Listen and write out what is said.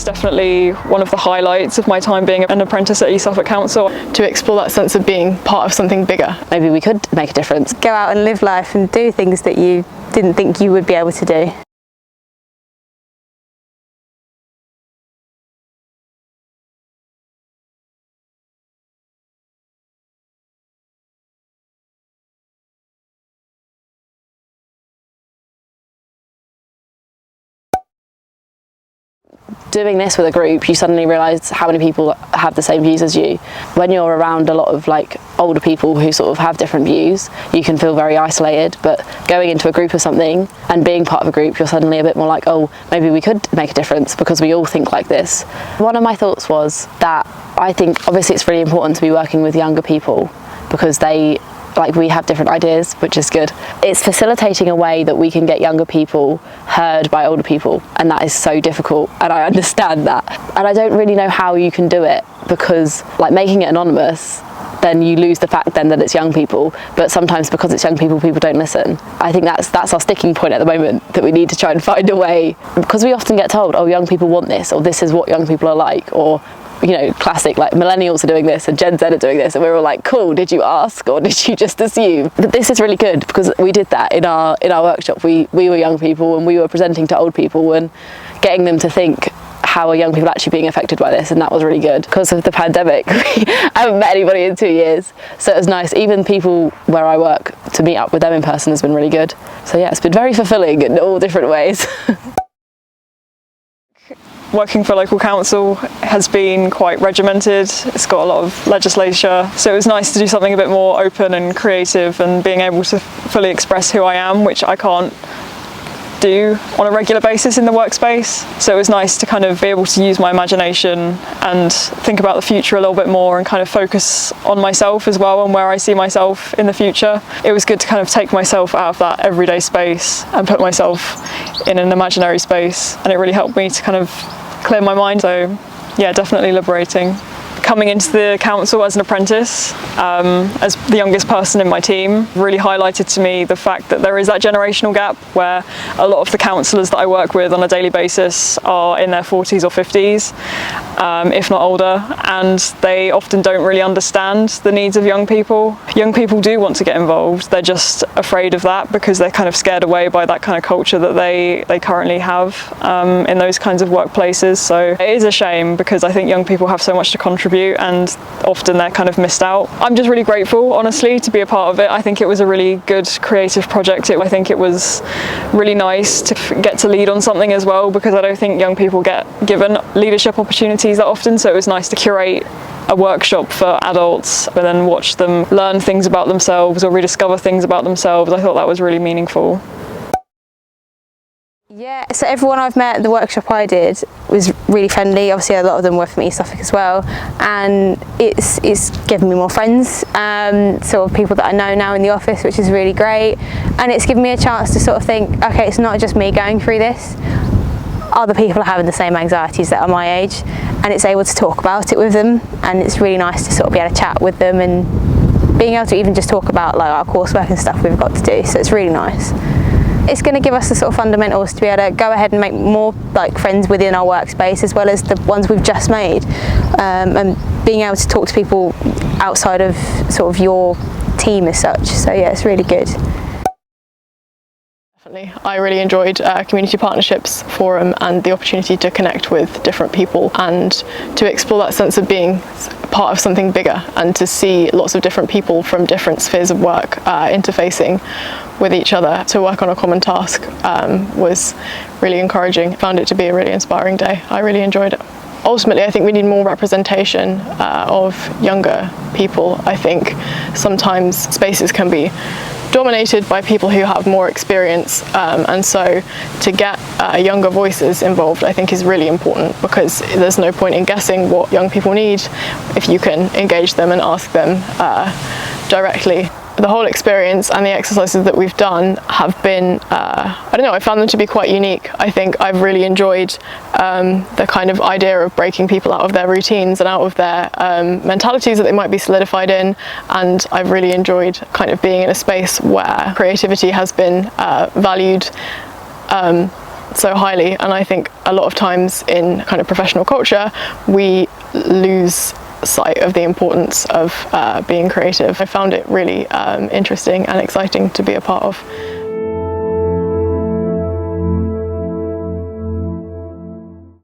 Definitely one of the highlights of my time being an apprentice at East Suffolk Council. To explore that sense of being part of something bigger. Maybe we could make a difference. Go out and live life and do things that you didn't think you would be able to do. Doing this with a group, you suddenly realise how many people have the same views as you. When you're around a lot of older people who sort of have different views, you can feel very isolated, but going into a group of something and being part of a group, you're suddenly a bit more like, oh, maybe we could make a difference because we all think like this. One of my thoughts was that I think obviously it's really important to be working with younger people because we have different ideas, which is good. It's facilitating a way that we can get younger people heard by older people, and that is so difficult, and I understand that. And I don't really know how you can do it because making it anonymous, then you lose the fact then that it's young people, but sometimes because it's young people, people don't listen. I think that's our sticking point at the moment, that we need to try and find a way, because we often get told, oh, young people want this, or this is what young people are like, or classic, millennials are doing this and Gen Z are doing this, and we're all like, cool, did you ask or did you just assume? But this is really good because we did that in our workshop. We were young people and we were presenting to old people and getting them to think, how are young people actually being affected by this? And that was really good. Because of the pandemic, I haven't met anybody in 2 years, so it was nice. Even people where I work, to meet up with them in person has been really good. So yeah, it's been very fulfilling in all different ways. Working for a local council has been quite regimented. It's got a lot of legislature, so it was nice to do something a bit more open and creative and being able to fully express who I am, which I can't do on a regular basis in the workspace. So it was nice to kind of be able to use my imagination and think about the future a little bit more and kind of focus on myself as well and where I see myself in the future. It was good to kind of take myself out of that everyday space and put myself in an imaginary space, and it really helped me to kind of clear my mind. So yeah, definitely liberating. Coming into the council as an apprentice, as the youngest person in my team, really highlighted to me the fact that there is that generational gap where a lot of the councillors that I work with on a daily basis are in their 40s or 50s, if not older, and they often don't really understand the needs of young people. Young people do want to get involved, they're just afraid of that because they're kind of scared away by that kind of culture that they currently have in those kinds of workplaces. So it is a shame because I think young people have so much to contribute and often they're kind of missed out. I'm just really grateful, honestly, to be a part of it. I think it was a really good creative project. I think it was really nice to get to lead on something as well, because I don't think young people get given leadership opportunities that often, so it was nice to curate a workshop for adults and then watch them learn things about themselves or rediscover things about themselves. I thought that was really meaningful. Yeah, so everyone I've met at the workshop I did was really friendly. Obviously a lot of them were from East Suffolk as well, and it's given me more friends, sort of people that I know now in the office, which is really great, and it's given me a chance to sort of think, okay, it's not just me going through this, other people are having the same anxieties that are my age, and it's able to talk about it with them, and it's really nice to sort of be able to chat with them and being able to even just talk about our coursework and stuff we've got to do, so it's really nice. It's going to give us the sort of fundamentals to be able to go ahead and make more friends within our workspace, as well as the ones we've just made, and being able to talk to people outside of sort of your team as such. So yeah, it's really good. Definitely. I really enjoyed Community Partnerships Forum and the opportunity to connect with different people and to explore that sense of being part of something bigger, and to see lots of different people from different spheres of work interfacing with each other to work on a common task was really encouraging. Found it to be a really inspiring day. I really enjoyed it. Ultimately, I think we need more representation of younger people. I think sometimes spaces can be dominated by people who have more experience, and so to get younger voices involved I think is really important, because there's no point in guessing what young people need if you can engage them and ask them directly. the whole experience and the exercises that we've done have been, I don't know, I found them to be quite unique. I think I've really enjoyed the kind of idea of breaking people out of their routines and out of their mentalities that they might be solidified in, and I've really enjoyed kind of being in a space where creativity has been valued so highly. And I think a lot of times in kind of professional culture we lose sight of the importance of being creative. I found it really interesting and exciting to be a part of.